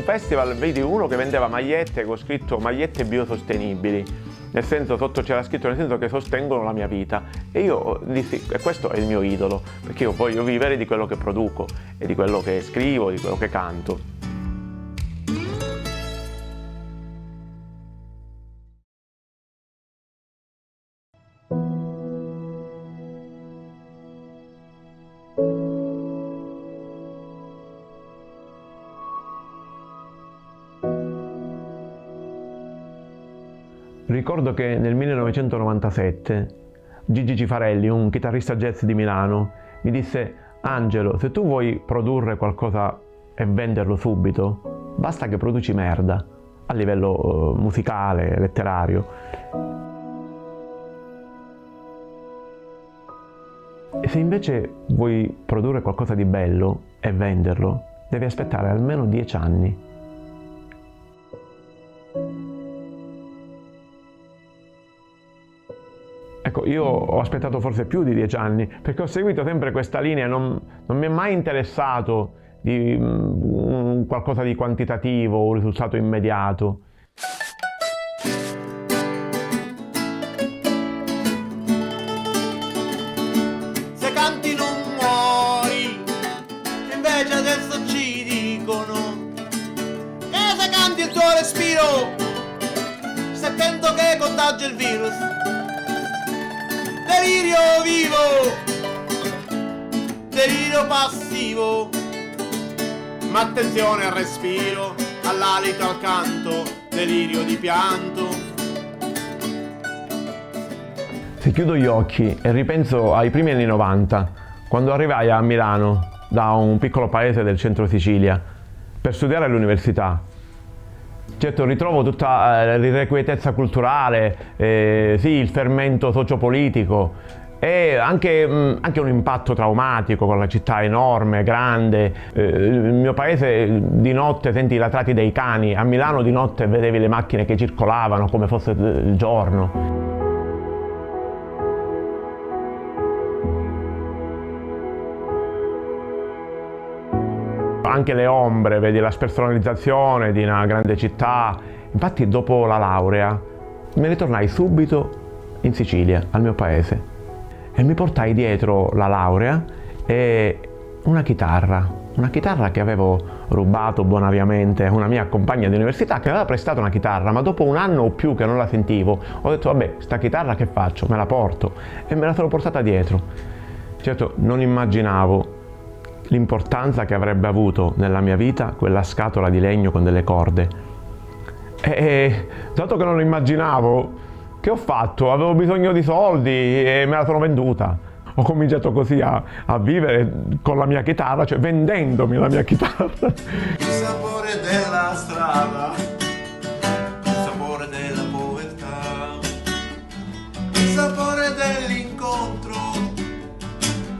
un festival, vedi uno che vendeva magliette con scritto magliette biosostenibili, nel senso, sotto c'era scritto nel senso che sostengono la mia vita, e io dissi, e questo è il mio idolo, perché io voglio vivere di quello che produco e di quello che scrivo, di quello che canto. Ricordo che nel 1997 Gigi Cifarelli, un chitarrista jazz di Milano, mi disse: Angelo, se tu vuoi produrre qualcosa e venderlo subito, basta che produci merda a livello musicale, letterario. E se invece vuoi produrre qualcosa di bello e venderlo, devi aspettare almeno 10 anni. Ecco, io ho aspettato forse più di 10 anni, perché ho seguito sempre questa linea, non mi è mai interessato di qualcosa di quantitativo, un risultato immediato. Se canti non muori, invece adesso ci dicono che se canti il tuo respiro, stai attento che contagia il virus. Delirio vivo, delirio passivo, ma attenzione al respiro, all'alito, al canto, delirio di pianto. Se chiudo gli occhi e ripenso ai primi anni 90, quando arrivai a Milano da un piccolo paese del centro Sicilia per studiare all'università, certo ritrovo tutta l'irrequietezza culturale, sì, il fermento sociopolitico e anche un impatto traumatico con la città enorme, grande. Il mio paese di notte senti i latrati dei cani, a Milano di notte vedevi le macchine che circolavano come fosse il giorno. Anche le ombre, vedi la spersonalizzazione di una grande città. Infatti dopo la laurea me ne tornai subito in Sicilia, al mio paese, e mi portai dietro la laurea e una chitarra che avevo rubato buonariamente a una mia compagna di università che aveva prestato una chitarra, ma dopo un anno o più che non la sentivo, ho detto vabbè, sta chitarra che faccio? Me la porto, e me la sono portata dietro. Certo, non immaginavo l'importanza che avrebbe avuto nella mia vita quella scatola di legno con delle corde. E dato che non lo immaginavo, che ho fatto? Avevo bisogno di soldi e me la sono venduta. Ho cominciato così a vivere con la mia chitarra, cioè vendendomi la mia chitarra. Il sapore della strada, il sapore della povertà, il sapore dell'incontro,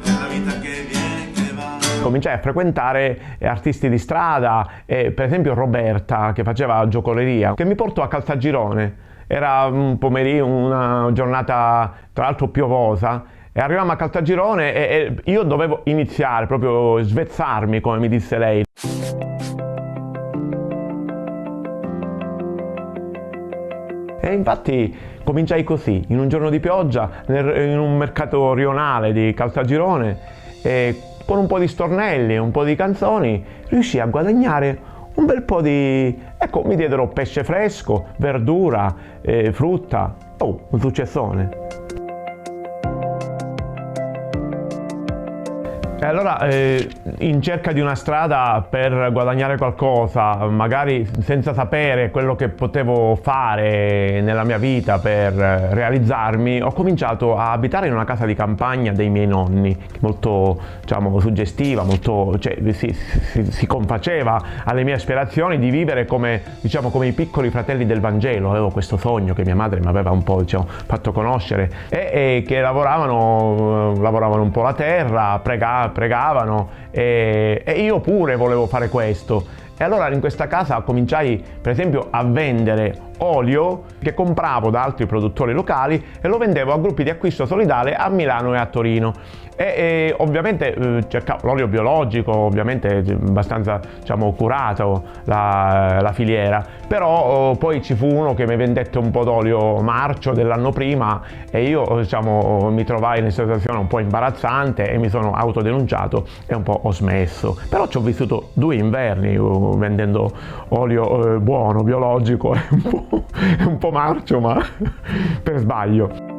della vita che viene. Cominciai a frequentare artisti di strada, per esempio Roberta, che faceva giocoleria, che mi portò a Caltagirone. Era un pomeriggio, una giornata tra l'altro piovosa, e arrivammo a Caltagirone e io dovevo iniziare, proprio svezzarmi, come mi disse lei. E infatti cominciai così, in un giorno di pioggia, in un mercato rionale di Caltagirone, e con un po' di stornelli e un po' di canzoni riuscii a guadagnare un bel po' di... Ecco, mi diedero pesce fresco, verdura, frutta. Oh, un successone. E allora, in cerca di una strada per guadagnare qualcosa, magari senza sapere quello che potevo fare nella mia vita per realizzarmi, ho cominciato a abitare in una casa di campagna dei miei nonni, molto, diciamo, suggestiva, molto, cioè, si confaceva alle mie aspirazioni di vivere come, diciamo, come i piccoli fratelli del Vangelo. Avevo questo sogno che mia madre mi aveva un po', diciamo, fatto conoscere, e che lavoravano un po' la terra, pregavano, e io pure volevo fare questo. E allora in questa casa cominciai per esempio a vendere olio che compravo da altri produttori locali e lo vendevo a gruppi di acquisto solidale a Milano e a Torino. E ovviamente cercavo l'olio biologico, ovviamente abbastanza, diciamo, curato la filiera, però poi ci fu uno che mi vendette un po' d'olio marcio dell'anno prima e io, diciamo, mi trovai in una situazione un po' imbarazzante e mi sono autodenunciato e un po' ho smesso. Però ci ho vissuto 2 inverni vendendo olio buono, biologico e un po' marcio, ma per sbaglio.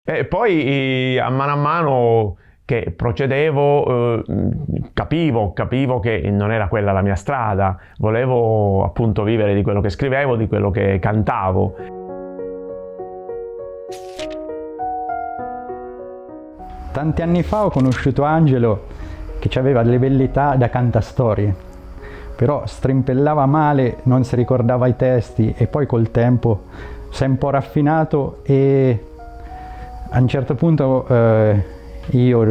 E poi a mano che procedevo capivo che non era quella la mia strada, volevo appunto vivere di quello che scrivevo, di quello che cantavo. Tanti anni fa ho conosciuto Angelo che aveva delle bellità da cantastorie, però strimpellava male, non si ricordava i testi e poi col tempo si è un po' raffinato e a un certo punto io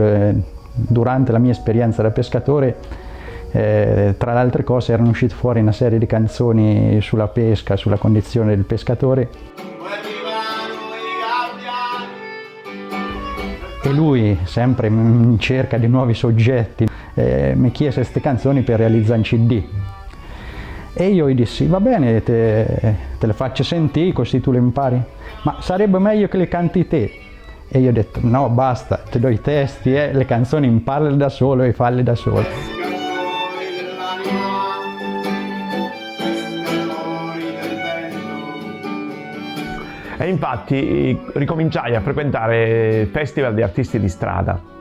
durante la mia esperienza da pescatore tra le altre cose erano uscite fuori una serie di canzoni sulla pesca, sulla condizione del pescatore e lui sempre in cerca di nuovi soggetti mi chiese queste canzoni per realizzare un CD e io gli dissi va bene, te le faccio sentire così tu le impari, ma sarebbe meglio che le canti te. E io ho detto no basta, ti do i testi, le canzoni imparale da solo e falle da solo. E infatti ricominciai a frequentare festival di artisti di strada,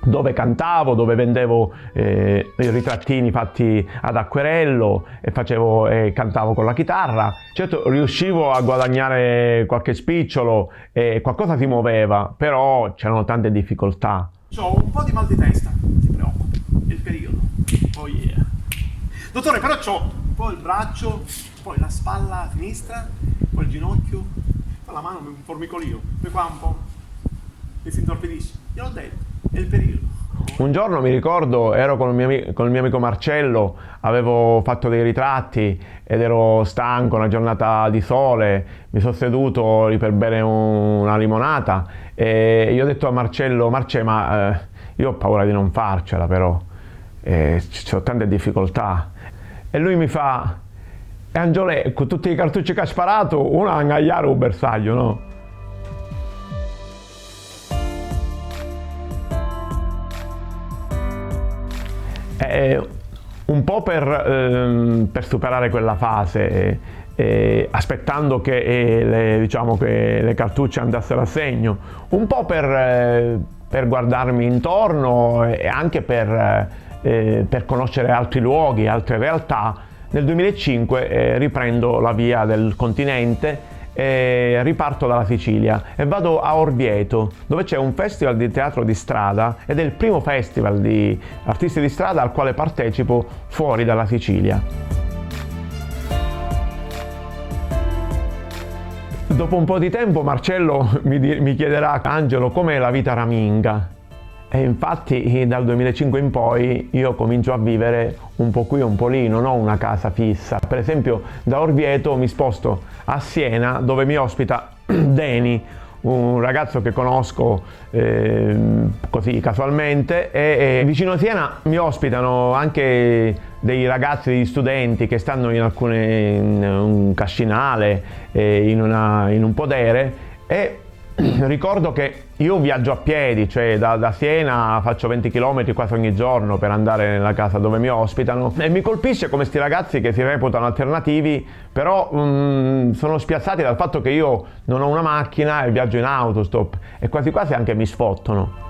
dove cantavo, dove vendevo ritrattini fatti ad acquerello e cantavo con la chitarra. Certo riuscivo a guadagnare qualche spicciolo e qualcosa si muoveva, però c'erano tante difficoltà. C'ho un po' di mal di testa, non ti preoccupi, è il periodo. Oh yeah. Dottore, però c'ho un po' il braccio, poi la spalla sinistra, poi il ginocchio, poi la mano un formicolio, poi qua un po' mi si intorpidisce. Gliel'ho detto, è il periodo. Un giorno mi ricordo, ero con il mio amico Marcello, avevo fatto dei ritratti ed ero stanco, una giornata di sole, mi sono seduto lì per bere una limonata e io ho detto a Marcello, Marce, ma io ho paura di non farcela però, ho tante difficoltà. E lui mi fa, e Angiolè, con tutti i cartucci che ha sparato, uno ha ingagliato un bersaglio, no? Un po' per superare quella fase, aspettando che le cartucce andassero a segno, un po' per guardarmi intorno e anche per conoscere altri luoghi, altre realtà. Nel 2005 riprendo la via del continente e riparto dalla Sicilia e vado a Orvieto, dove c'è un festival di teatro di strada ed è il primo festival di artisti di strada al quale partecipo fuori dalla Sicilia. Dopo un po' di tempo Marcello mi chiederà, Angelo, com'è la vita raminga? E infatti dal 2005 in poi io comincio a vivere un po' qui, un po' lì, non ho una casa fissa. Per esempio da Orvieto mi sposto a Siena, dove mi ospita Deni, un ragazzo che conosco così casualmente, e vicino a Siena mi ospitano anche dei ragazzi, degli studenti che stanno in un cascinale, in un podere, e ricordo che io viaggio a piedi, cioè da Siena faccio 20 km quasi ogni giorno per andare nella casa dove mi ospitano e mi colpisce come sti ragazzi che si reputano alternativi, però sono spiazzati dal fatto che io non ho una macchina e viaggio in autostop e quasi quasi anche mi sfottono.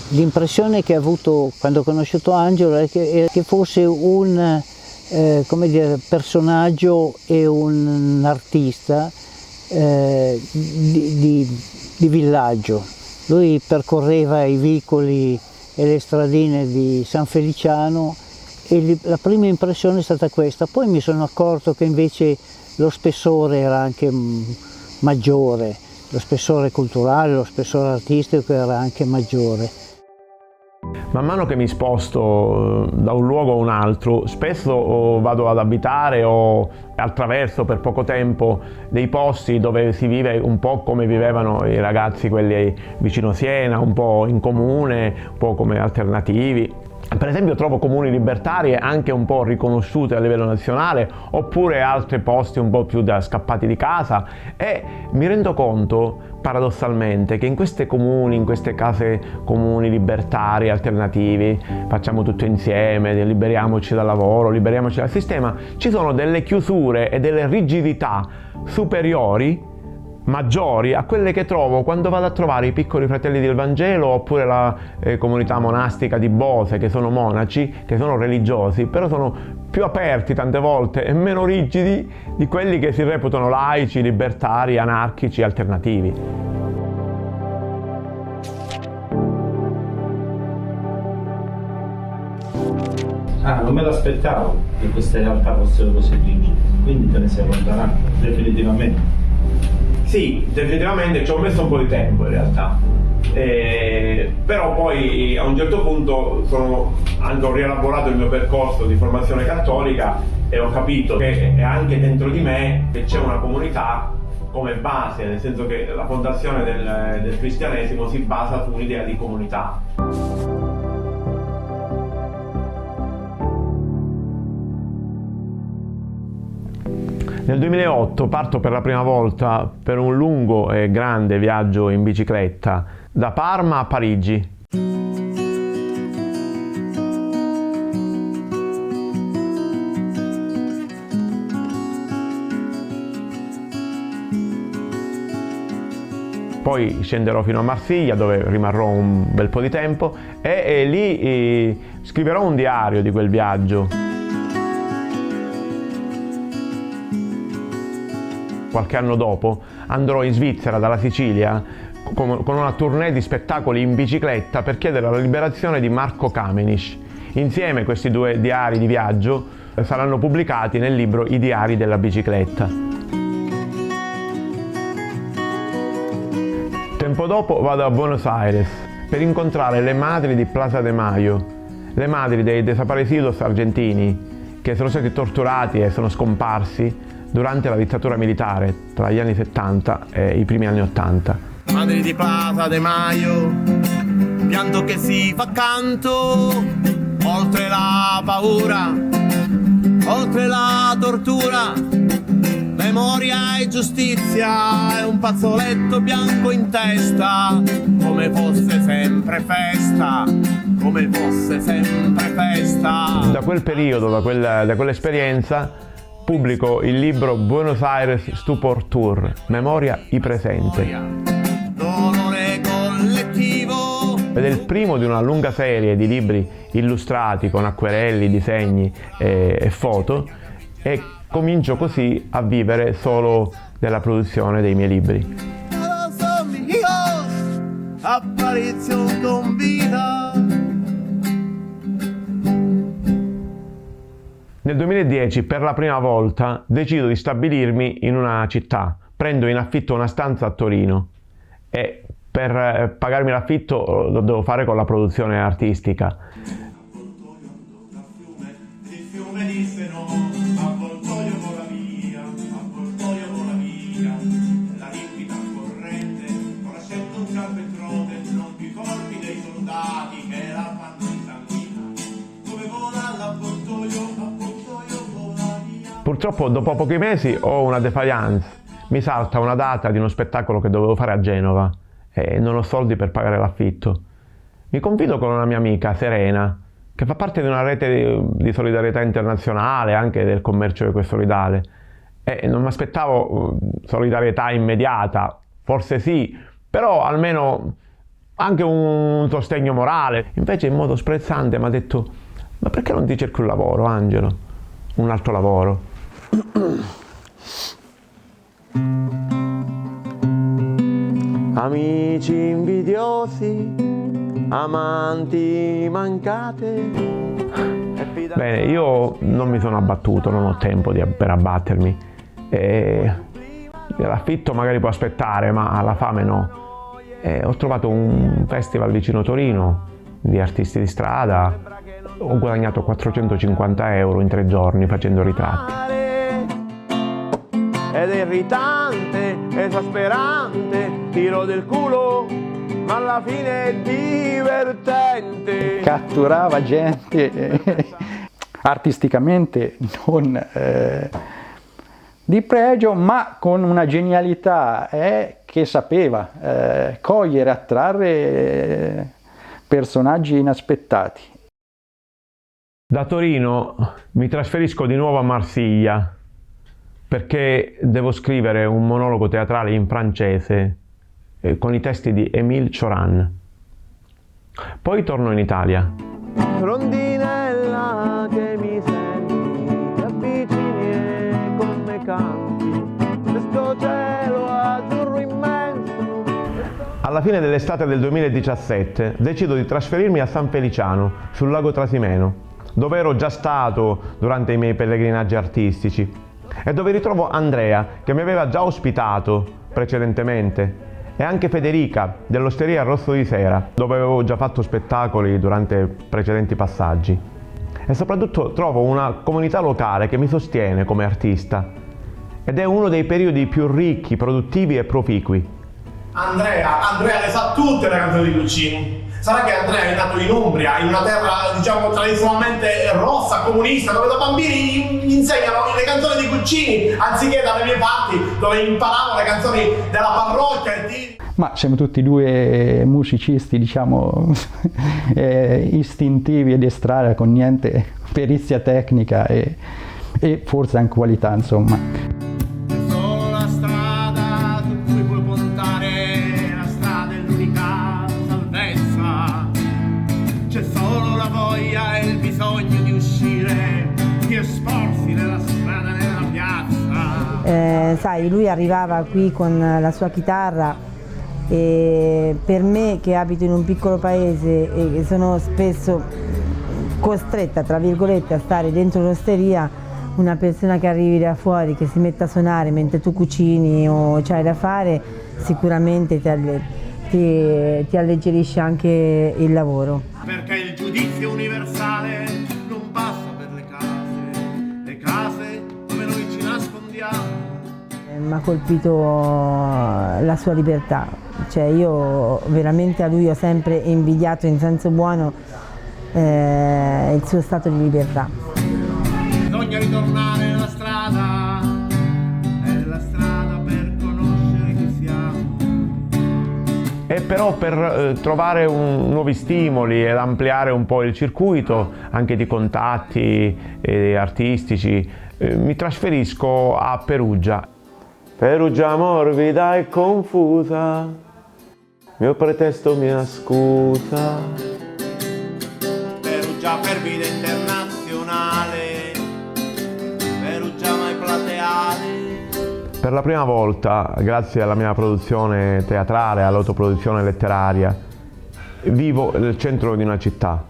L'impressione che ho avuto quando ho conosciuto Angelo è che fosse un personaggio e un artista di villaggio. Lui percorreva i vicoli e le stradine di San Feliciano la prima impressione è stata questa, poi mi sono accorto che invece lo spessore era anche maggiore, lo spessore culturale, lo spessore artistico era anche maggiore. Man mano che mi sposto da un luogo a un altro, spesso vado ad abitare o attraverso per poco tempo dei posti dove si vive un po' come vivevano i ragazzi, quelli vicino Siena, un po' in comune, un po' come alternativi. Per esempio trovo comuni libertari anche un po' riconosciuti a livello nazionale, oppure altri posti un po' più da scappati di casa, e mi rendo conto paradossalmente che in questi comuni, in queste case comuni libertari, alternativi, facciamo tutto insieme, liberiamoci dal lavoro, liberiamoci dal sistema, ci sono delle chiusure e delle rigidità superiori, maggiori a quelle che trovo quando vado a trovare i piccoli fratelli del Vangelo, oppure la comunità monastica di Bose, che sono monaci, che sono religiosi, però sono più aperti tante volte e meno rigidi di quelli che si reputano laici, libertari, anarchici, alternativi. Non me l'aspettavo che queste realtà fossero così rigide, quindi te ne sei allontanato definitivamente. Sì, definitivamente ci ho messo un po' di tempo in realtà, però poi a un certo punto ho rielaborato il mio percorso di formazione cattolica e ho capito che anche dentro di me c'è una comunità come base, nel senso che la fondazione del cristianesimo si basa su un'idea di comunità. Nel 2008 parto per la prima volta per un lungo e grande viaggio in bicicletta da Parma a Parigi. Poi scenderò fino a Marsiglia, dove rimarrò un bel po' di tempo, e lì scriverò un diario di quel viaggio. Qualche anno dopo andrò in Svizzera dalla Sicilia con una tournée di spettacoli in bicicletta per chiedere la liberazione di Marco Kamenisch. Insieme questi due diari di viaggio saranno pubblicati nel libro I diari della bicicletta. Tempo dopo vado a Buenos Aires per incontrare le madri di Plaza de Mayo, le madri dei desaparecidos argentini che sono stati torturati e sono scomparsi durante la dittatura militare tra gli anni 70 e i primi anni 80. Madri di Plaza de Mayo, pianto che si fa canto, oltre la paura, oltre la tortura, memoria e giustizia, e un fazzoletto bianco in testa, come fosse sempre festa, come fosse sempre festa. Da quel periodo, da quell'esperienza, pubblico il libro Buenos Aires Stupor Tour, Memoria y Presente. Dolore collettivo. Ed è il primo di una lunga serie di libri illustrati con acquerelli, disegni e foto, e comincio così a vivere solo della produzione dei miei libri. Apparizione con vita. Nel 2010 per la prima volta decido di stabilirmi in una città, prendo in affitto una stanza a Torino e per pagarmi l'affitto lo devo fare con la produzione artistica. Purtroppo dopo pochi mesi ho una défaillance, mi salta una data di uno spettacolo che dovevo fare a Genova e non ho soldi per pagare l'affitto. Mi confido con una mia amica, Serena, che fa parte di una rete di solidarietà internazionale, anche del commercio equesolidale, e non mi aspettavo solidarietà immediata, forse sì, però almeno anche un sostegno morale. Invece in modo sprezzante mi ha detto: ma perché non ti cerchi un lavoro, Angelo? Un altro lavoro. Amici invidiosi, amanti mancate, Bene, io non mi sono abbattuto, non ho tempo per abbattermi. L'affitto magari può aspettare, ma la fame no. Ho trovato un festival vicino Torino di artisti di strada, ho guadagnato 450 euro in 3 giorni facendo ritratti. Ed è irritante, esasperante, tiro del culo, ma alla fine è divertente. Catturava gente artisticamente non di pregio, ma con una genialità che sapeva cogliere, attrarre personaggi inaspettati. Da Torino mi trasferisco di nuovo a Marsiglia perché devo scrivere un monologo teatrale in francese con i testi di Émile Cioran. Poi torno in Italia. Rondinella che mi senti, ti avvicini e con me canti, questo cielo azzurro immenso. Alla fine dell'estate del 2017 decido di trasferirmi a San Feliciano, sul lago Trasimeno, dove ero già stato durante i miei pellegrinaggi artistici e dove ritrovo Andrea, che mi aveva già ospitato precedentemente, e anche Federica dell'Osteria Rosso di Sera, dove avevo già fatto spettacoli durante precedenti passaggi. E soprattutto trovo una comunità locale che mi sostiene come artista ed è uno dei periodi più ricchi, produttivi e proficui. Andrea le sa tutte le canzoni di Guccini. Sarà che Andrea è nato in Umbria, in una terra diciamo tradizionalmente rossa, comunista, dove da bambini gli insegnano le canzoni di Guccini, anziché dalle mie parti dove imparavano le canzoni della parrocchia e di... Ma siamo tutti due musicisti, diciamo, istintivi ed estrada, con niente perizia tecnica e forse anche qualità, insomma. Solo la strada su cui puoi puntare, la strada è l'unica salvezza. C'è solo la voglia e il bisogno di uscire, di esporsi nella strada, nella piazza. Sai, lui arrivava qui con la sua chitarra e per me che abito in un piccolo paese e sono spesso costretta, tra virgolette, a stare dentro l'osteria, una persona che arrivi da fuori, che si metta a suonare mentre tu cucini o c'hai da fare, sicuramente ti alleggerisce anche il lavoro. Perché il giudizio universale non passa per le case dove noi ci nascondiamo. Mi ha colpito la sua libertà, cioè io veramente a lui ho sempre invidiato in senso buono il suo stato di libertà. Bisogna ritornare nella strada, è la strada per conoscere chi siamo. E però per trovare nuovi stimoli ed ampliare un po' il circuito anche di contatti artistici, mi trasferisco a Perugia. Perugia morbida e confusa, mio pretesto mia scusa. Perugia per vita internazionale, Perugia mai plateale. Per la prima volta, grazie alla mia produzione teatrale, all'autoproduzione letteraria, vivo nel centro di una città.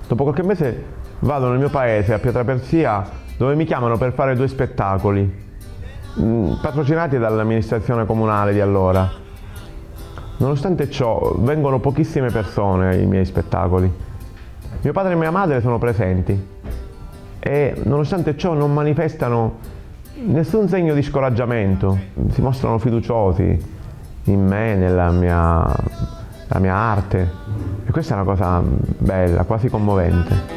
Dopo qualche mese vado nel mio paese, a Pietraperzia, dove mi chiamano per fare 2 spettacoli, patrocinati dall'amministrazione comunale di allora. Nonostante ciò, vengono pochissime persone ai miei spettacoli. Mio padre e mia madre sono presenti e nonostante ciò non manifestano nessun segno di scoraggiamento, si mostrano fiduciosi in me, nella mia arte, e questa è una cosa bella, quasi commovente.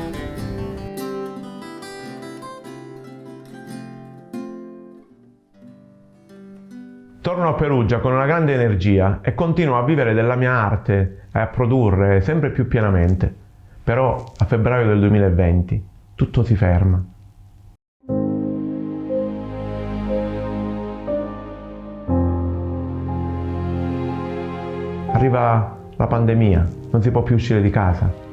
Torno a Perugia con una grande energia e continuo a vivere della mia arte e a produrre sempre più pienamente. Però a febbraio del 2020 tutto si ferma. Arriva la pandemia, non si può più uscire di casa.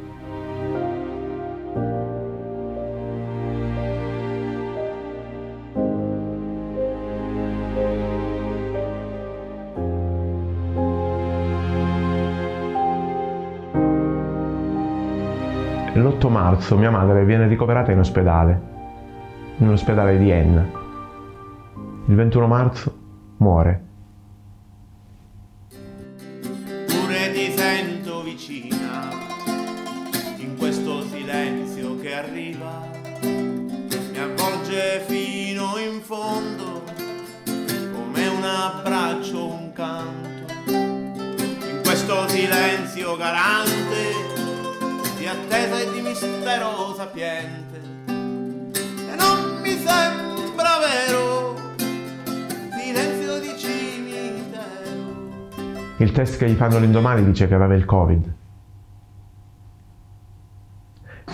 l'8 marzo mia madre viene ricoverata in un ospedale di Enna. Il 21 marzo muore. Pure ti sento vicina, in questo silenzio che arriva, mi avvolge fino in fondo, come un abbraccio, un canto, in questo silenzio garante, di attesa e di mistero sapiente, e non mi sembra vero, silenzio di cimitero. Il test che gli fanno l'indomani dice che aveva il Covid.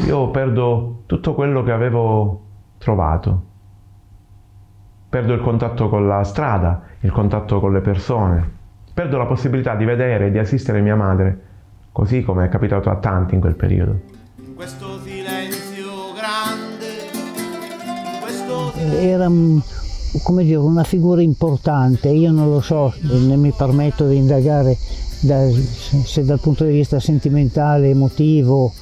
Io perdo tutto quello che avevo trovato. Perdo il contatto con la strada, il contatto con le persone. Perdo la possibilità di vedere e di assistere mia madre, così come è capitato a tanti in quel periodo. In questo silenzio grande, in questo Era come dire, una figura importante, io non lo so, ne mi permetto di indagare se dal punto di vista sentimentale, emotivo,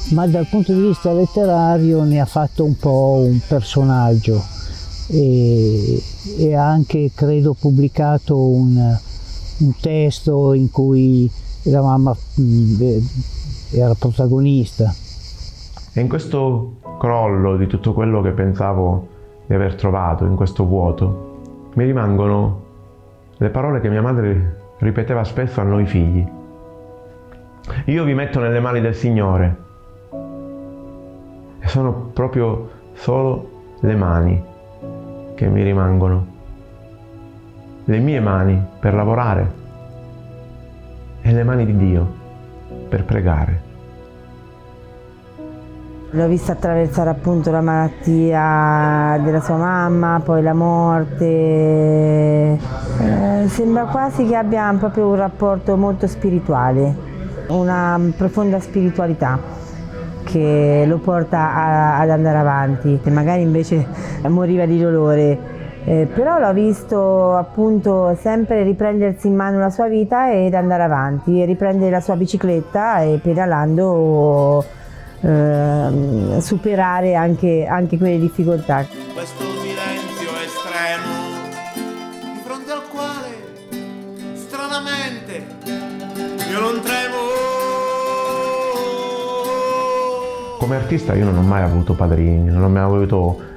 ma dal punto di vista letterario ne ha fatto un po' un personaggio e ha anche, credo, pubblicato un testo in cui la mamma era protagonista. E in questo crollo di tutto quello che pensavo di aver trovato, in questo vuoto, mi rimangono le parole che mia madre ripeteva spesso a noi figli. Io vi metto nelle mani del Signore. E sono proprio solo le mani che mi rimangono. Le mie mani per lavorare e le mani di Dio per pregare. L'ho vista attraversare appunto la malattia della sua mamma, poi la morte. Sembra quasi che abbia proprio un rapporto molto spirituale, una profonda spiritualità che lo porta ad andare avanti. E magari invece moriva di dolore, però l'ho visto appunto sempre riprendersi in mano la sua vita ed andare avanti, e riprendere la sua bicicletta e pedalando superare anche quelle difficoltà. questo silenzio estremo, di fronte al quale stranamente io non tremo. Come artista io non ho mai avuto padrini, non ho mai avuto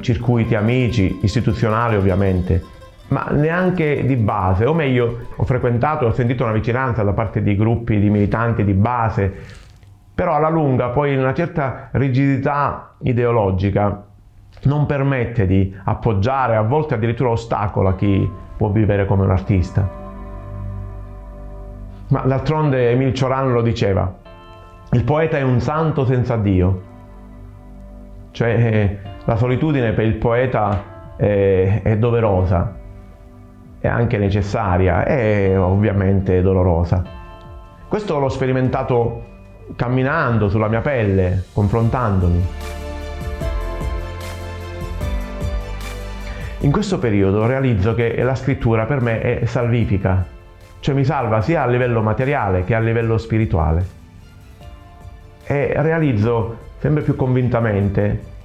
circuiti amici, istituzionali ovviamente, ma neanche di base, o meglio ho frequentato e ho sentito una vicinanza da parte di gruppi di militanti di base, però alla lunga poi una certa rigidità ideologica non permette di appoggiare, a volte addirittura ostacola chi può vivere come un artista. Ma d'altronde Émile Cioran lo diceva, il poeta è un santo senza Dio, cioè la solitudine per il poeta è doverosa, è anche necessaria e ovviamente dolorosa. Questo l'ho sperimentato camminando sulla mia pelle, confrontandomi. In questo periodo realizzo che la scrittura per me è salvifica, cioè mi salva sia a livello materiale che a livello spirituale. E realizzo sempre più convintamente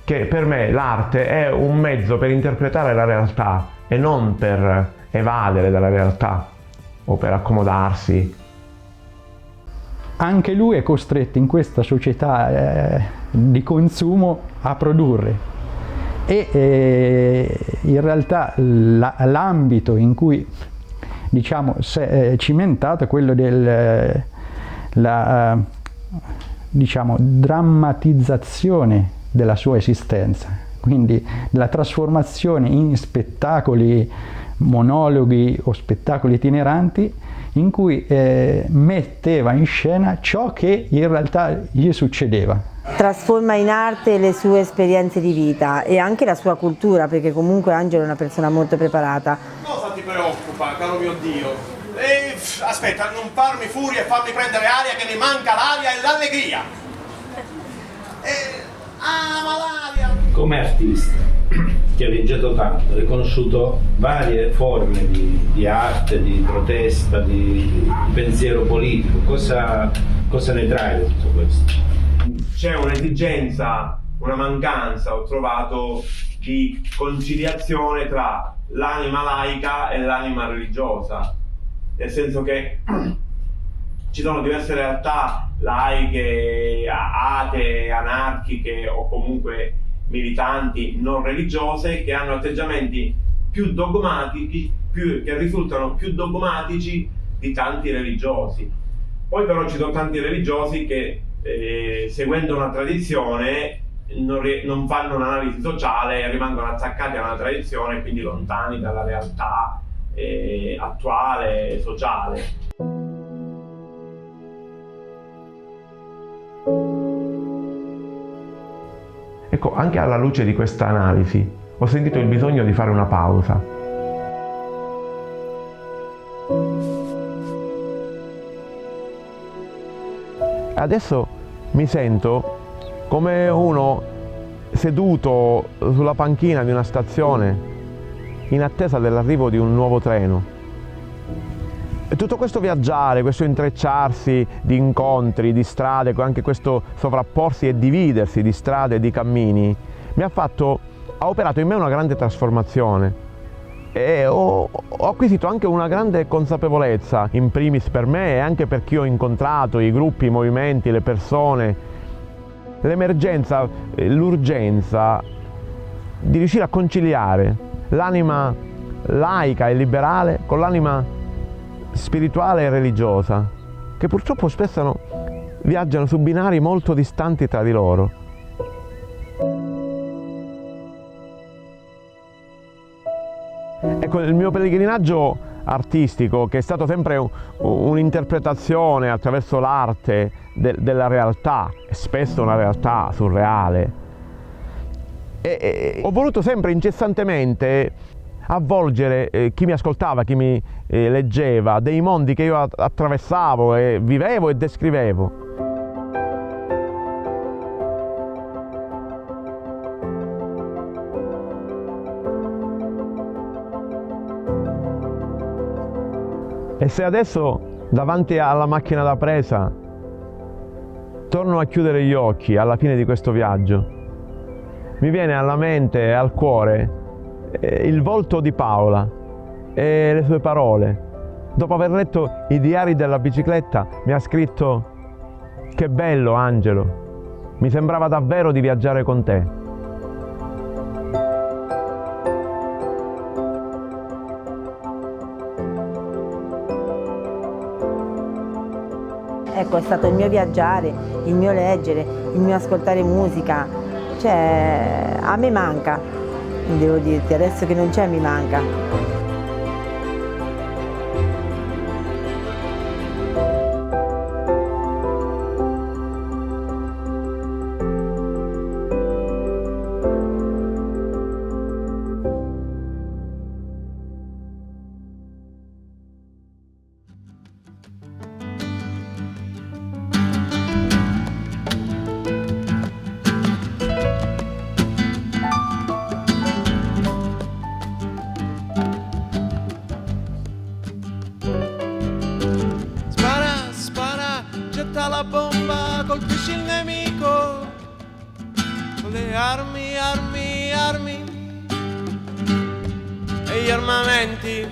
che per me l'arte è un mezzo per interpretare la realtà e non per evadere dalla realtà o per accomodarsi. Anche lui è costretto in questa società di consumo a produrre e in realtà l'ambito in cui diciamo si è cimentato è quello della diciamo drammatizzazione della sua esistenza, quindi la trasformazione in spettacoli, monologhi o spettacoli itineranti in cui metteva in scena ciò che in realtà gli succedeva. Trasforma in arte le sue esperienze di vita e anche la sua cultura, perché comunque Angelo è una persona molto preparata. Cosa ti preoccupa, caro mio Dio? Aspetta, non farmi furia e farmi prendere aria, che mi manca l'aria e l'allegria. Malaria! Come artista che ha viaggiato tanto, hai conosciuto varie forme di arte, di protesta, di pensiero politico, cosa Cosa ne trai da tutto questo? C'è un'esigenza, una mancanza, ho trovato, di conciliazione tra l'anima laica e l'anima religiosa, nel senso che ci sono diverse realtà laiche, atee, anarchiche o comunque militanti non religiose che hanno atteggiamenti più dogmatici, che risultano più dogmatici di tanti religiosi. Poi però ci sono tanti religiosi che seguendo una tradizione non fanno un'analisi sociale e rimangono attaccati a una tradizione, quindi lontani dalla realtà attuale, sociale. Ecco, anche alla luce di questa analisi ho sentito il bisogno di fare una pausa. Adesso mi sento come uno seduto sulla panchina di una stazione in attesa dell'arrivo di un nuovo treno. E tutto questo viaggiare, questo intrecciarsi di incontri, di strade, anche questo sovrapporsi e dividersi di strade e di cammini, ha operato in me una grande trasformazione. E ho acquisito anche una grande consapevolezza, in primis per me e anche per chi ho incontrato, i gruppi, i movimenti, le persone, l'emergenza, l'urgenza di riuscire a conciliare l'anima laica e liberale con l'anima spirituale e religiosa, che purtroppo spesso viaggiano su binari molto distanti tra di loro. Ecco, il mio pellegrinaggio artistico, che è stato sempre un'interpretazione attraverso l'arte della realtà, e spesso una realtà surreale, ho voluto sempre incessantemente avvolgere chi mi ascoltava, chi mi leggeva, dei mondi che io attraversavo e vivevo e descrivevo. E se adesso, davanti alla macchina da presa, torno a chiudere gli occhi alla fine di questo viaggio, mi viene alla mente e al cuore il volto di Paola e le sue parole. Dopo aver letto i diari della bicicletta, mi ha scritto: "Che bello, Angelo, mi sembrava davvero di viaggiare con te". Ecco, è stato il mio viaggiare, il mio leggere, il mio ascoltare musica, cioè a me manca, devo dirti, adesso che non c'è mi manca. La bomba, colpisci il nemico con le armi, armi, armi e gli armamenti.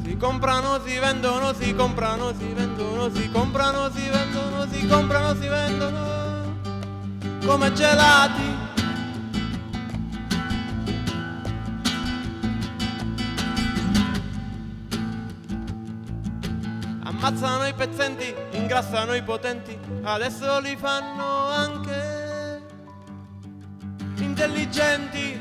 Si comprano, si vendono, si comprano, si vendono, si comprano, si vendono, si comprano, si vendono come gelati. Ammazzano i pezzenti, ingrassano i potenti, adesso li fanno anche intelligenti.